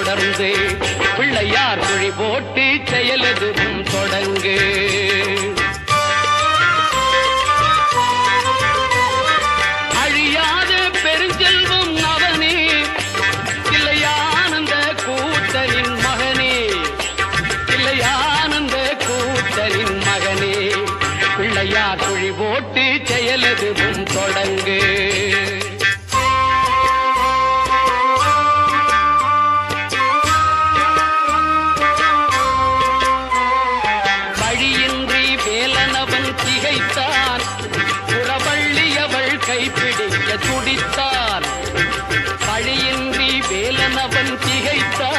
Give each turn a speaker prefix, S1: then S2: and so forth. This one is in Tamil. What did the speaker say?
S1: தொடர்ந்து பிள்ளையார் குழி போட்டு செயலெதுவும் தொடங்கு. அழியாத பெருஞ்செல்வம் அவனே, இல்லையானந்த கூத்தலின் மகனே, இல்லையானந்த கூத்தலின் மகனே, பிள்ளையார் குழி போட்டு செயலெதுவும் தொடங்கு. திகைத்தான் புறவள்ளியவள் கைப்பிடிக்க துடித்தான். வழியின்றி வேலனவன் திகைத்தான்